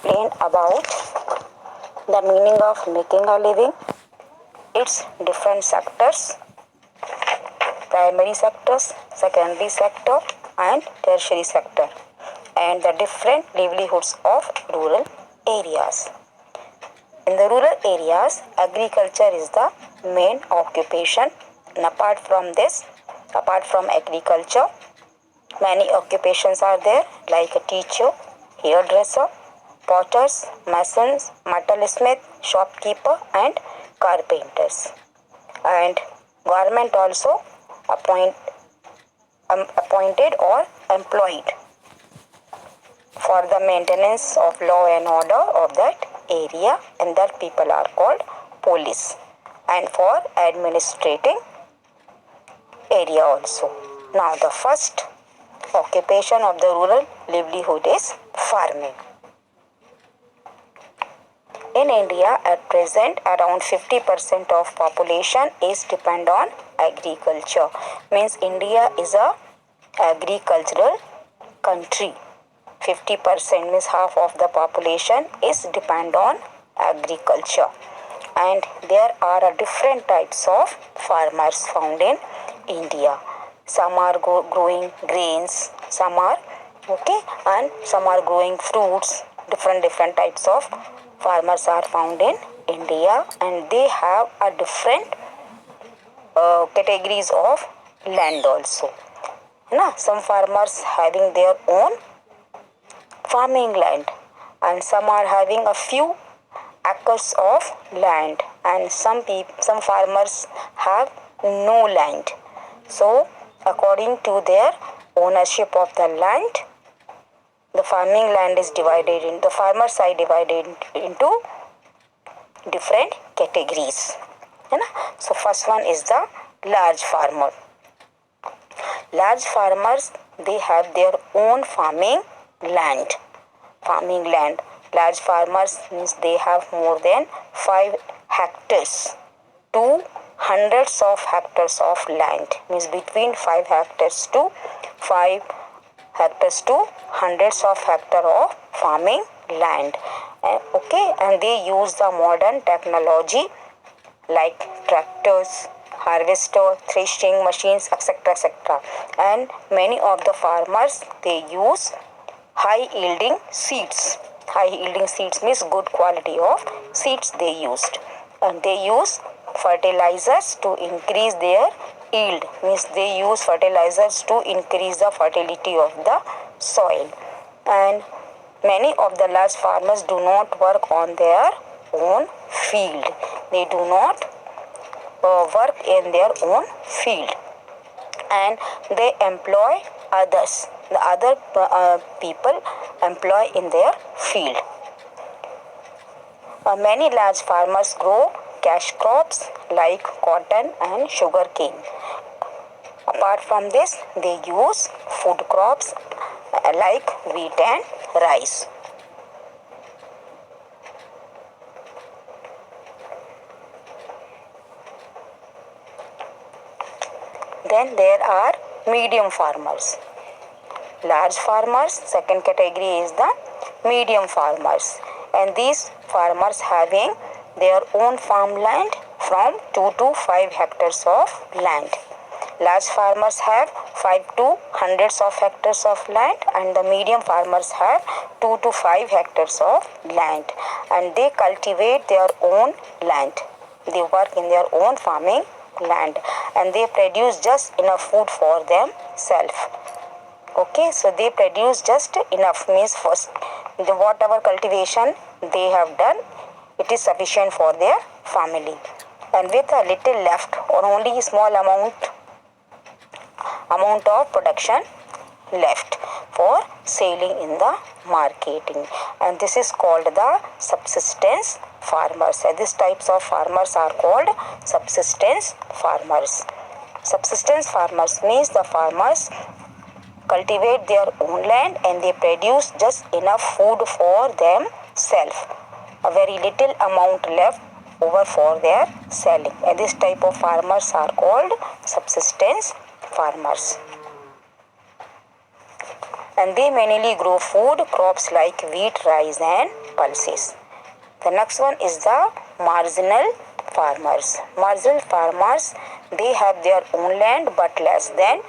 explain about the meaning of making a living, its different sectors, primary sectors, secondary sector and tertiary sector, and the different livelihoods of rural areas. In the rural areas, agriculture is the main occupation, and apart from agriculture, many occupations are there like a teacher, hairdresser, potters, masons, metalsmith, shopkeeper and carpenters. And government also appointed or employed for the maintenance of law and order of that area, and that people are called police, and for administrating area also. Now the first occupation of the rural livelihood is farming. In India at present around 50% of population is depend on agriculture. Means India is a agricultural country. 50% means half of the population is depend on agriculture. And there are different types of farmers found in India. Some are growing grains, some are and some are growing fruits. Different types of farmers are found in India, and they have a different categories of land also. Some farmers having their own farming land, and some are having a few acres of land, and some farmers have no land. So according to their ownership of the land, the farming land is divided in the farmers are divided into different categories. So first one is the large farmer. Large farmers, they have their own farming land. Large farmers means they have more than 5 hectares to hundreds of hectares of land. Means between 5 hectares to hundreds of hectares of farming land. And they use the modern technology like tractors, harvester, threshing machines, etc. And many of the farmers, they use high yielding seeds. High yielding seeds means good quality of seeds they used. And they use fertilizers to increase their yield. Means they use fertilizers to increase the fertility of the soil. And many of the large farmers do not work on their own field. They do not work in their own field, and they employ others. The other people employ in their field. Many large farmers grow cash crops like cotton and sugarcane. Apart from this, they use food crops like wheat and rice. Then there are medium farmers. Large farmers, second category is the medium farmers. And these farmers having their own farmland from 2 to 5 hectares of land. Large farmers have 5 to hundreds of hectares of land, and the medium farmers have 2 to 5 hectares of land. And they cultivate their own land. They work in their own farming land, and they produce just enough food for themselves. So they produce just enough, means first whatever cultivation they have done, it is sufficient for their family, and with a little left or only a small amount of production left for selling in the marketing, and this is called the subsistence farmers. And these types of farmers are called subsistence farmers. Subsistence farmers means the farmers cultivate their own land and they produce just enough food for themselves. A very little amount left over for their selling. And this type of farmers are called subsistence farmers. And they mainly grow food crops like wheat, rice and policies. The next one is the marginal farmers. Marginal farmers, they have their own land but less than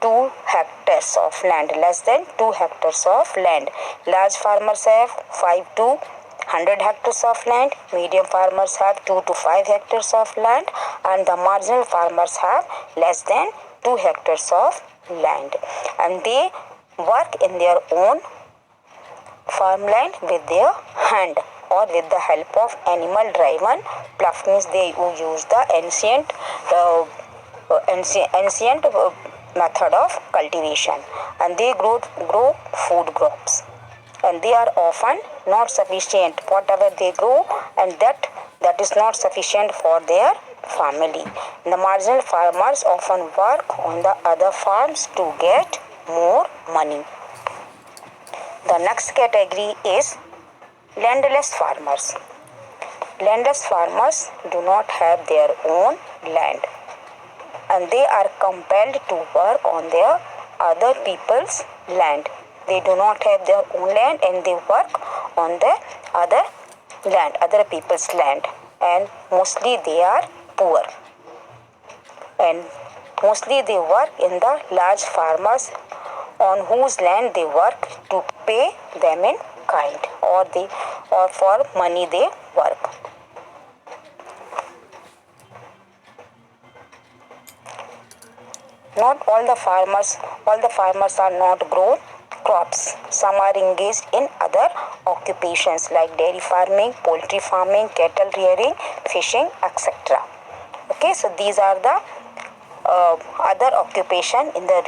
2 hectares of land. Less than 2 hectares of land. Large farmers have 5 to 100 hectares of land. Medium farmers have 2 to 5 hectares of land. And the marginal farmers have less than 2 hectares of land. And they work in their own farmland with their hand or with the help of animal driven plough. Means they use the ancient method of cultivation, and they grow food crops, and they are often not sufficient whatever they grow, and that is not sufficient for their family. The marginal farmers often work on the other farms to get more money. The next category is landless farmers. Landless farmers do not have their own land, and they are compelled to work on their other people's land. They do not have their own land and they work on the other people's land, and mostly they are poor. And mostly they work in the large farmers on whose land they work to pay them in kind, or for money they work. Not all the farmers are not grown crops. Some are engaged in other occupations like dairy farming, poultry farming, cattle rearing, fishing, etc. Okay, so these are the other occupation in the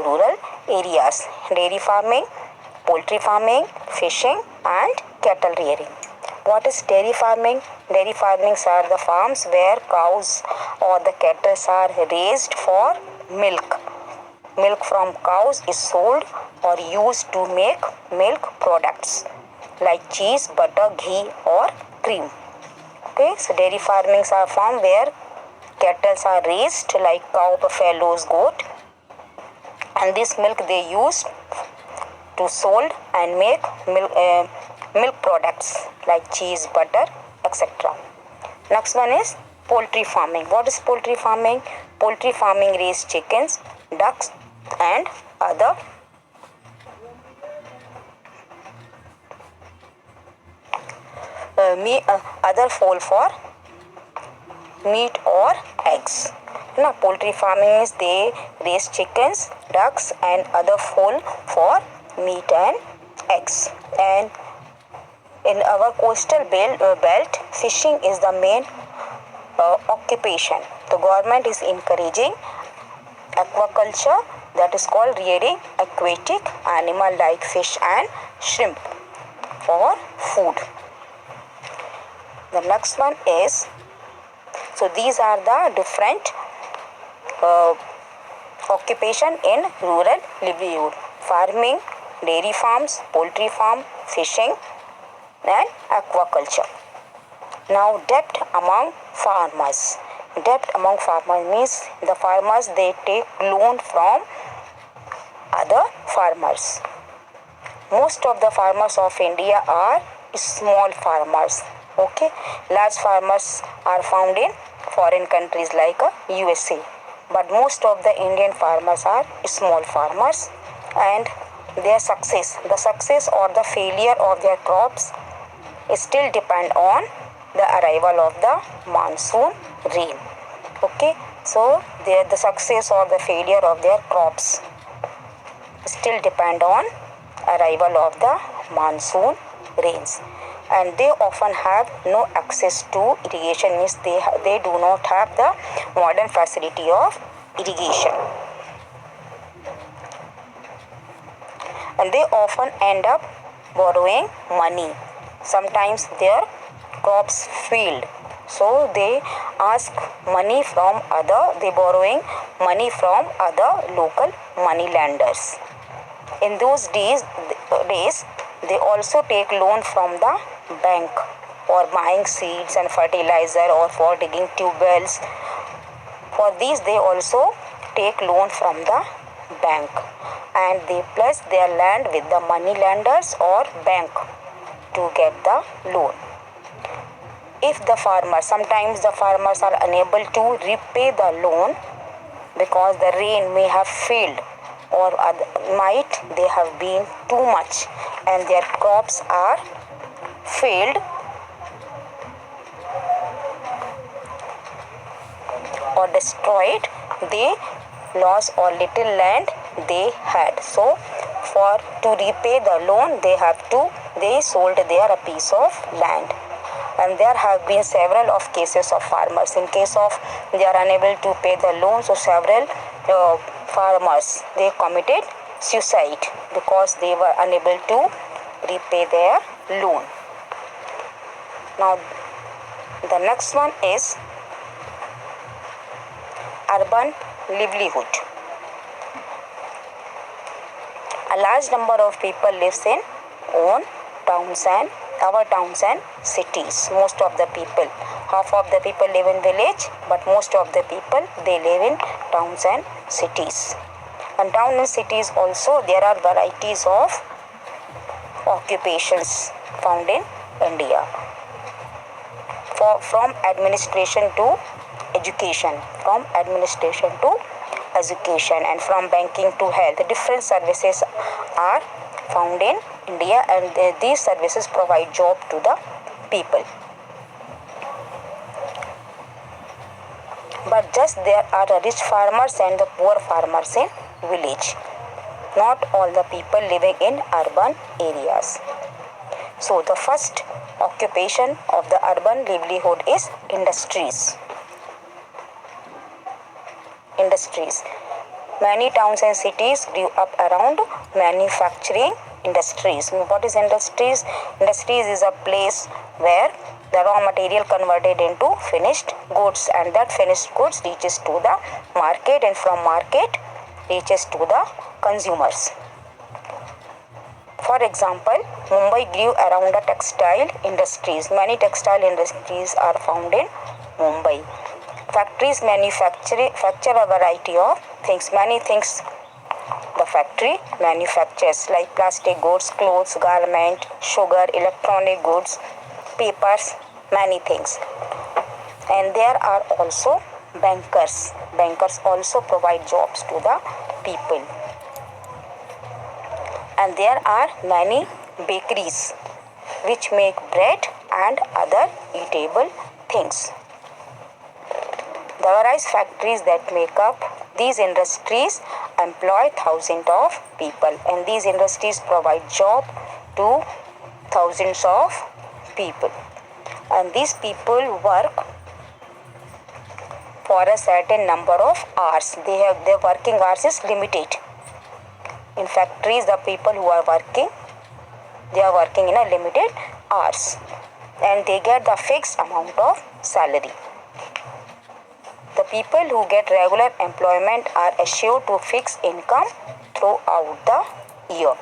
rural areas: dairy farming, poultry farming, fishing, and cattle rearing. What is dairy farming? Dairy farmings are the farms where cows or the cattle are raised for milk. Milk from cows is sold or used to make milk products like cheese, butter, ghee, or cream. Okay, so dairy farmings are farms where cattle are raised like cow, buffaloes, goat, and this milk they use to sold and make milk products like cheese, butter, etc. Next one is poultry farming. What is poultry farming? Poultry farming raise chickens, ducks, and other fowl for meat or eggs. Now, poultry farming is they raise chickens, ducks, and other fowl for meat and eggs. And in our coastal belt, fishing is the main occupation. The government is encouraging aquaculture, that is called rearing aquatic animal like fish and shrimp for food. The next one is, so these are the different occupation in rural livelihood: farming, dairy farms, poultry farm, fishing, and aquaculture. Now, debt among farmers. Debt among farmers means the farmers they take loan from other farmers. Most of the farmers of India are small farmers. Okay, large farmers are found in foreign countries like USA, but most of the Indian farmers are small farmers, and their success, the success or the failure of their crops still depend on the arrival of the monsoon rain. Okay, so the success or the failure of their crops still depend on arrival of the monsoon rains, and they often have no access to irrigation. Means they do not have the modern facility of irrigation, and they often end up borrowing money. Sometimes their crops failed, so they ask money from they borrowing money from other local money lenders. In those days they also take loan from the bank for buying seeds and fertilizer or for digging tube wells. For these they also take loan from the bank, and they pledge their land with the money lenders or bank to get the loan. If sometimes the farmers are unable to repay the loan because the rain may have failed or might they have been too much and their crops are failed or destroyed, they lost all little land they had. So to repay the loan they sold a piece of land. And there have been several of cases of farmers. In case of they are unable to pay the loan, so several farmers they committed suicide because they were unable to repay their loan. Now the next one is urban livelihood. A large number of people lives in our towns and cities. Most of the people, half of the people live in village, but most of the people they live in towns and cities. And town and cities also there are varieties of occupations found in India. From administration to education, and from banking to health. Different services are found in India, and these services provide job to the people. But just there are the rich farmers and the poor farmers in village. Not all the people living in urban areas. So the first occupation of the urban livelihood is industries. Many towns and cities grew up around manufacturing industries. What is industries? Industries is a place where the raw material converted into finished goods, and that finished goods reaches to the market, and from market reaches to the consumers. For example, Mumbai grew around the textile industries. Many textile industries are found in Mumbai. Factories manufacture a variety of things. Many things the factory manufactures, like plastic goods, clothes, garment, sugar, electronic goods, papers, many things. And there are also bankers. Bankers also provide jobs to the people. And there are many bakeries which make bread and other eatable things. The various factories that make up these industries employ thousands of people, and these industries provide job to thousands of people. And these people work for a certain number of hours. Their working hours is limited. In factories, the people who are working, they are working in a limited hours, and they get the fixed amount of salary. The people who get regular employment are assured to fixed income throughout the year.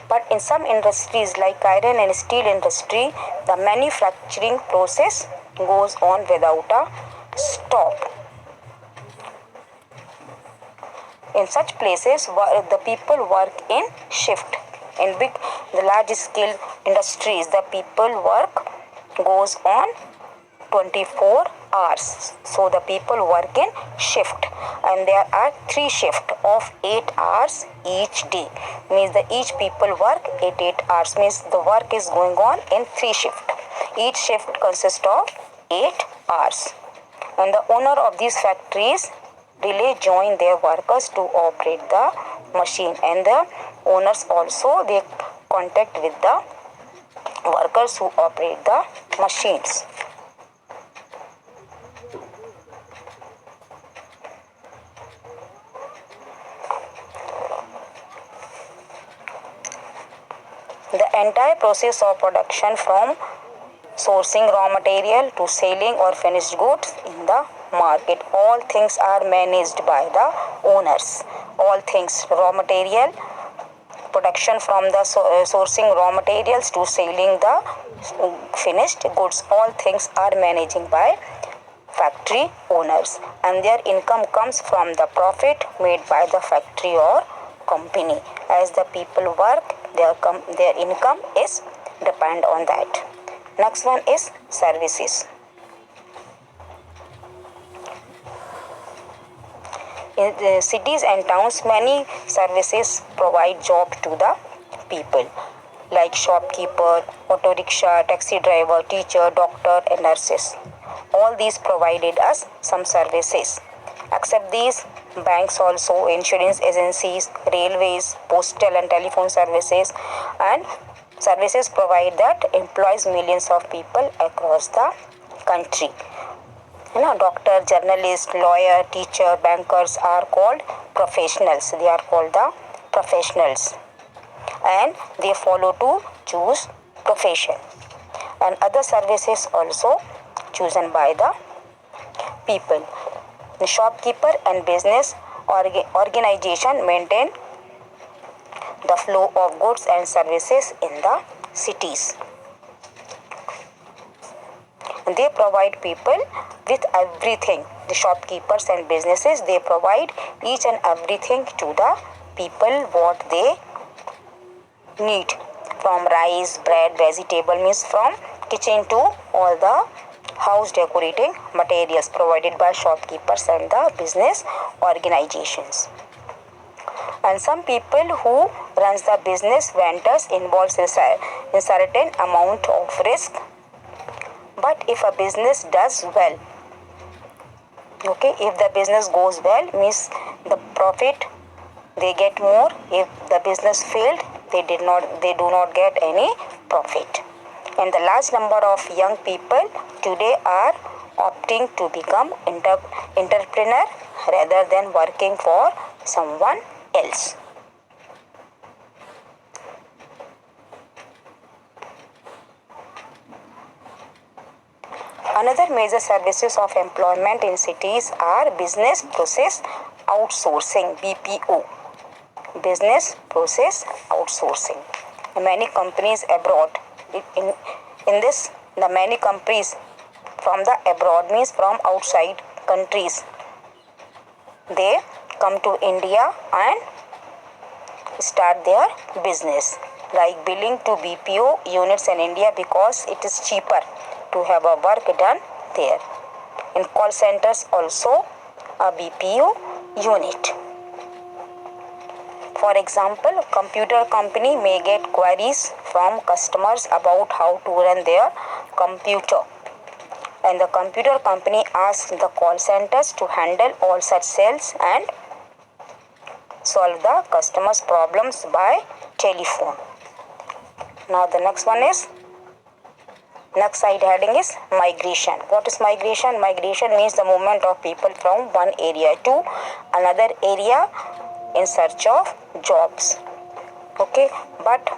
But in some industries like iron and steel industry, the manufacturing process goes on without a stop. In such places, the people work in shift. In the large scale industries, the people work goes on 24 hours. So the people work in shift, and there are 3 shifts of 8 hours each day. Means each people work 8 hours. Means the work is going on in 3 shifts. Each shift consists of 8 hours. And the owner of these factories really join their workers to operate the machine, and the owners also they contact with the workers who operate the machines. The entire process of production, from sourcing raw material to selling or finished goods in the market, all things are managed by the owners. All things, raw material, production from the sourcing raw materials to selling the finished goods, all things are managing by factory owners, and their income comes from the profit made by the factory or company. As the people work, their income is depend on that. Next one is services. In the cities and towns, many services provide job to the people, like shopkeeper, auto rickshaw, taxi driver, teacher, doctor, and nurses. All these provided us some services. Except these, banks also, insurance agencies, railways, postal and telephone services, and services provide that employs millions of people across the country. Doctor, journalist, lawyer, teacher, bankers are called professionals. They are called the professionals, and they follow to choose profession. And other services also chosen by the people. The shopkeeper and business organization maintain the flow of goods and services in the cities. They provide people with everything. The shopkeepers and businesses, they provide each and everything to the people what they need, from rice, bread, vegetable, means from kitchen to all the house decorating materials provided by shopkeepers and the business organizations. And some people who runs the business ventures involves in certain amount of risk. But if a business does well, if the business goes well, means the profit they get more. If the business failed, they do not get any profit. And the large number of young people today are opting to become entrepreneur rather than working for someone else. Another major services of employment in cities are business process outsourcing, BPO. Business process outsourcing. Many companies abroad, in this, the many companies from the abroad, means from outside countries, they come to India and start their business, like billing to BPO units in India because it is cheaper to have a work done there. In call centers also a BPO unit. For example, a computer company may get queries from customers about how to run their computer, and the computer company asks the call centers to handle all such sales and solve the customers' problems by telephone. Now the next side heading is migration. What is migration? Migration means the movement of people from one area to another area in search of jobs. But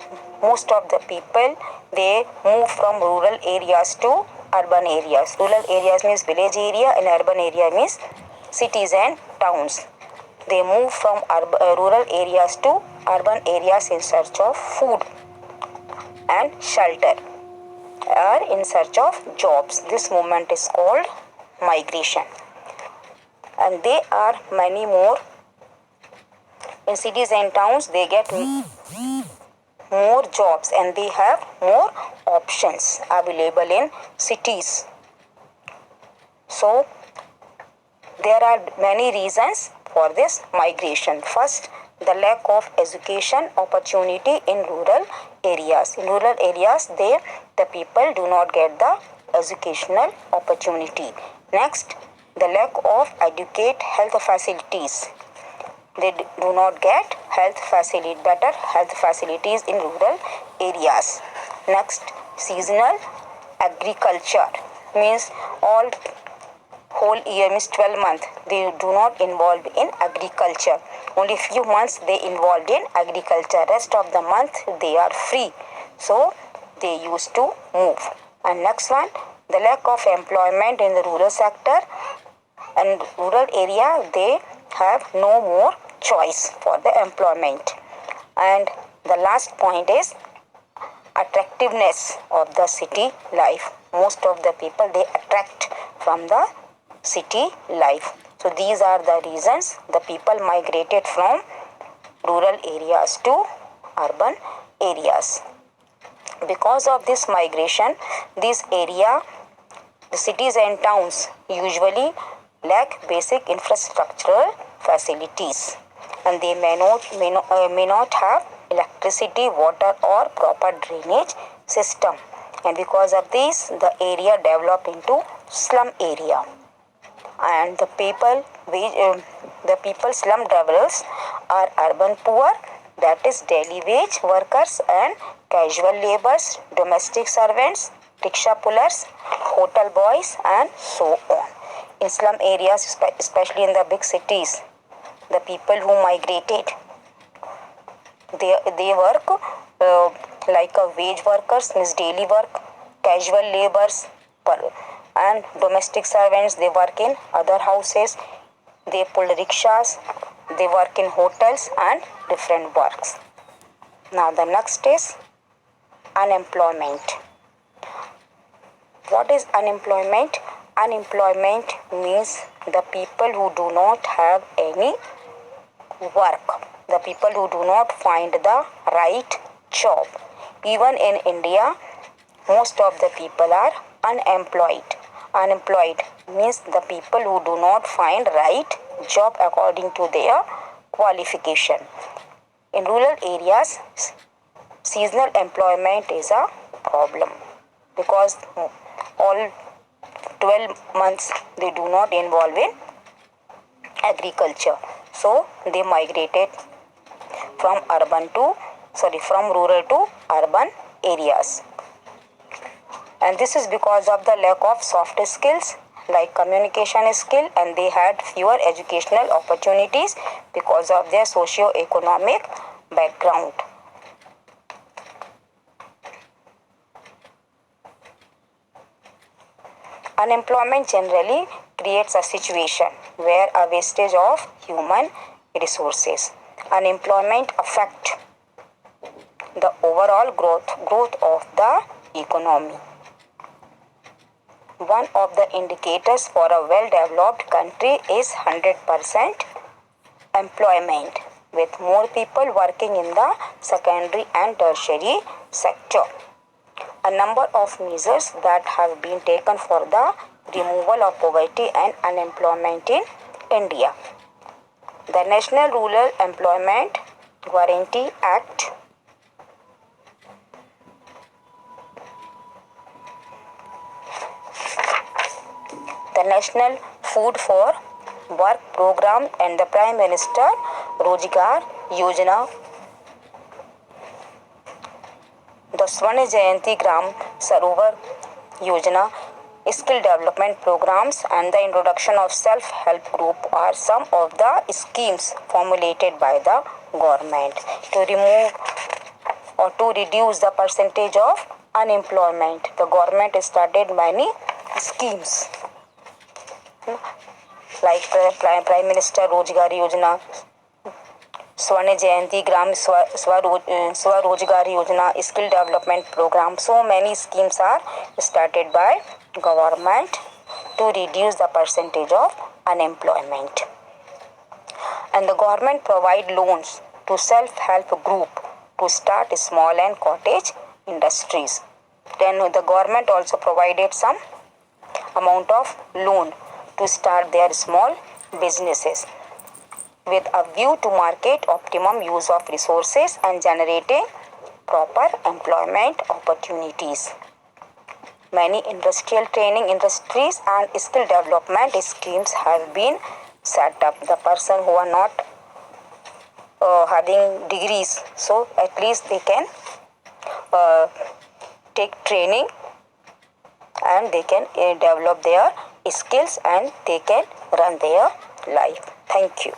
most of the people, they move from rural areas to urban areas. Rural areas means village area, and urban area means cities and towns. They move from rural areas to urban areas in search of food and shelter, or in search of jobs. This movement is called migration. And there are many more. In cities and towns, they get more jobs and they have more options available in cities. So, there are many reasons for this migration. First, the lack of education opportunity in rural areas. In rural areas, the people do not get the educational opportunity. Next, the lack of adequate health facilities. They do not get better health facilities in rural areas. Next, seasonal agriculture means all whole year, means 12 months, they do not involve in agriculture. Only few months they involved in agriculture. Rest of the month they are free. So they used to move. And next one, the lack of employment in the rural sector. And rural area, they have no more choice for the employment. And the last point is attractiveness of the city life. Most of the people, they attract from the city life. So these are the reasons the people migrated from rural areas to urban areas. Because of this migration, the cities and towns usually lack basic infrastructural facilities, and they may not have electricity, water, or proper drainage system. And because of this, the area developed into slum area. And the people slum dwellers are urban poor, that is daily wage workers and casual laborers, domestic servants, rickshaw pullers, hotel boys, and so on. In slum areas, especially in the big cities, the people who migrated, they work like a wage workers, means daily work, casual laborers, and domestic servants. They work in other houses, they pull rickshaws, they work in hotels and different works. Now the next is unemployment. What is unemployment? Unemployment means the people who do not have any work, the people who do not find the right job. Even in India, most of the people are unemployed. Unemployed means the people who do not find right job according to their qualification. In rural areas, seasonal employment is a problem because all 12 months they do not involve in agriculture. So they migrated from rural to urban areas. And this is because of the lack of soft skills like communication skill, and they had fewer educational opportunities because of their socio-economic background. Unemployment generally creates a situation where a wastage of human resources. Unemployment affects the overall growth of the economy. One of the indicators for a well-developed country is 100% employment, with more people working in the secondary and tertiary sector. A number of measures that have been taken for the removal of poverty and unemployment in India. The National Rural Employment Guarantee Act, the National Food for Work Program, and the Prime Minister Rozgar Yojana, the Swarna Jayanti Gram Sarovar Yojana, skill development programs, and the introduction of self-help group are some of the schemes formulated by the government to remove or to reduce the percentage of unemployment. The government started many schemes like Prime Minister Rozgar Yojana, Swarna Jayanti Gram Swarojgar Yojana, skill development program. So many schemes are started by government to reduce the percentage of unemployment. And the government provide loans to self-help group to start small and cottage industries. Then the government also provided some amount of loan to start their small businesses with a view to market optimum use of resources and generating proper employment opportunities. Many industrial training industries and skill development schemes have been set up. The person who are not having degrees, so at least they can take training and they can develop their skills and they can run their life. Thank you.